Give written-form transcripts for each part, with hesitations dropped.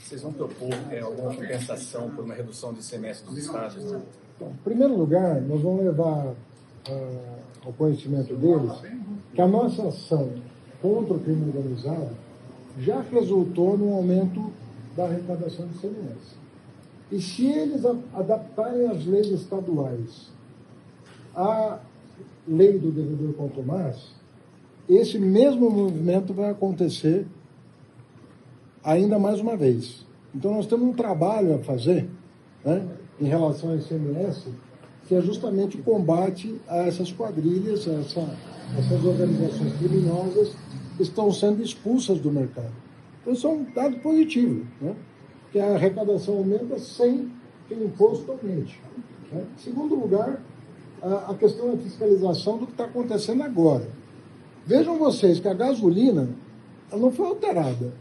Vocês vão propor alguma compensação por uma redução de ICMS dos estados? Né? Então, em primeiro lugar, nós vamos levar ao conhecimento deles que a nossa ação contra o crime organizado já resultou no aumento da arrecadação de ICMS. E se eles adaptarem as leis estaduais à lei do devedor contumaz, esse mesmo movimento vai acontecer ainda mais uma vez. Então, nós temos um trabalho a fazer, né, em relação ao ICMS, que é justamente o combate a essas quadrilhas, a essas organizações criminosas que estão sendo expulsas do mercado. Então, isso é um dado positivo, né, que a arrecadação aumenta sem que o imposto aumente. Né. Em segundo lugar, a questão da fiscalização do que está acontecendo agora. Vejam vocês que a gasolina ela não foi alterada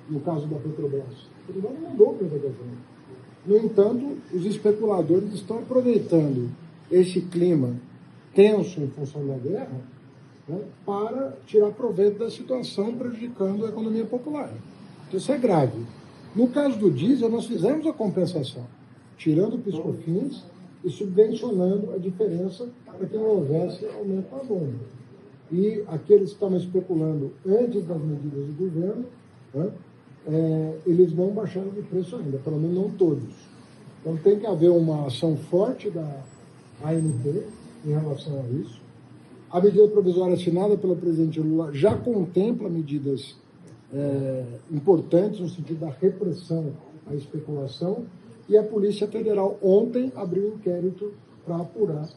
no caso da Petrobras. A Petrobras não mudou o preço da gasolina. No entanto, os especuladores estão aproveitando esse clima tenso em função da guerra, né, para tirar proveito da situação, prejudicando a economia popular. Então, isso é grave. No caso do diesel, nós fizemos a compensação, tirando o PIS/COFINS e subvencionando a diferença para que não houvesse aumento na bomba. E aqueles que estavam especulando antes das medidas do governo, né, eles não baixaram de preço ainda, pelo menos não todos. Então tem que haver uma ação forte da ANP em relação a isso. A medida provisória assinada pelo presidente Lula já contempla medidas importantes no sentido da repressão à especulação, e a Polícia Federal ontem abriu um inquérito para apurar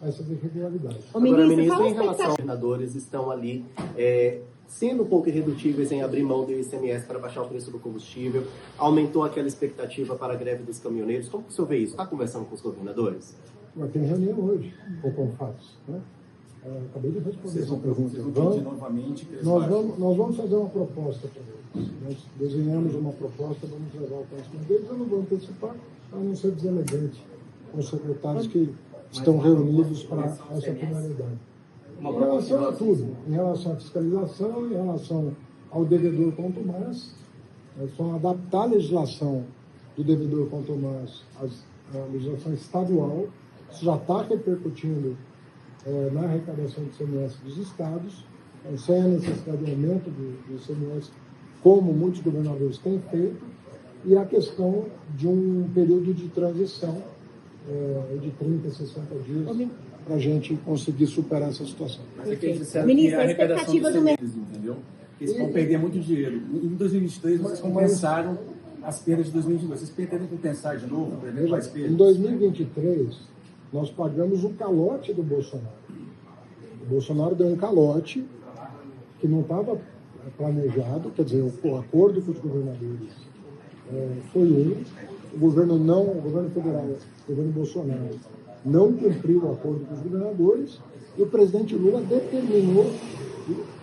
essas irregularidades. Agora, ministro, em relação aos governadores, estão ali sendo um pouco irredutíveis em abrir mão do ICMS para baixar o preço do combustível, aumentou aquela expectativa para a greve dos caminhoneiros. Como que o senhor vê isso? Está conversando com os governadores? Tem reunião hoje com o Confatos, né? Acabei de responder essa pergunta. Nós vamos fazer uma proposta para eles. Nós desenhamos uma proposta, vamos levar ao conhecimento deles. Eu não vou antecipar, para não ser deselegante com os secretários que estão reunidos para essa finalidade. Em relação a tudo, em relação à fiscalização, em relação ao devedor contumaz, nós vamos adaptar a legislação do devedor contumaz à legislação estadual. Isso já está repercutindo na arrecadação do ICMS dos estados, sem a necessidade de aumento do ICMS, como muitos governadores têm feito, e a questão de um período de transição de 30 a 60 dias para a gente conseguir superar essa situação. Mas aqui eles disseram que a arrecadação dos serviços, entendeu? Eles vão perder muito dinheiro. Em 2023, vocês compensaram as perdas de 2022. Vocês pretendem compensar de novo, prevendo mais perdas? Em 2023, nós pagamos o calote do Bolsonaro. O Bolsonaro deu um calote que não estava planejado, quer dizer, o acordo com os governadores foi o governo federal, o governo Bolsonaro, não cumpriu o acordo com os governadores, e o presidente Lula determinou,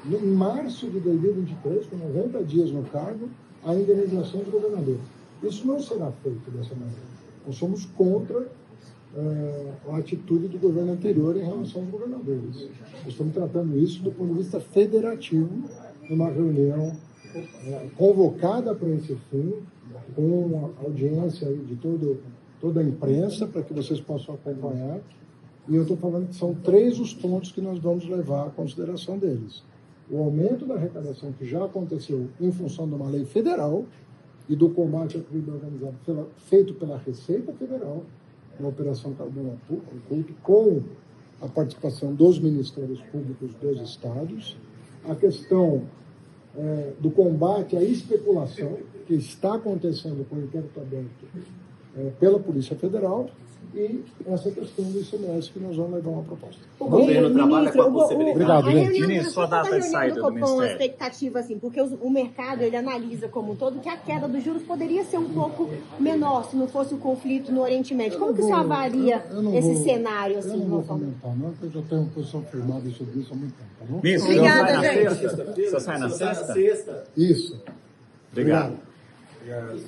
em março de 2023, com 90 dias no cargo, a indenização dos governadores. Isso não será feito dessa maneira. Nós somos contra a atitude do governo anterior em relação aos governadores. Nós estamos tratando isso do ponto de vista federativo, numa reunião convocada para esse fim, com a audiência de toda a imprensa, para que vocês possam acompanhar. E eu estou falando que são 3 os pontos que nós vamos levar à consideração deles. O aumento da arrecadação que já aconteceu em função de uma lei federal e do combate ao crime organizado feito pela Receita Federal, na Operação Carbono Oculto, com a participação dos Ministérios Públicos dos Estados, a questão do combate à especulação, que está acontecendo com o inquérito aberto pela Polícia Federal, e essa questão do ICMS que nós vamos levar uma proposta. O governo trabalha com a possibilidade. Obrigado, gente. Ministro, sua data de saída do Copom, Ministério. a expectativa, assim, porque o mercado, ele analisa como um todo que a queda dos juros poderia ser um pouco menor se não fosse o conflito no Oriente Médio. Como que você avalia esse cenário, assim? Eu não vou comentar, não, porque eu já tenho uma posição firmada sobre isso há muito tempo, tá bom? Ministro, Obrigada, o senhor sai na gente. sexta? Isso. Obrigado. Obrigado.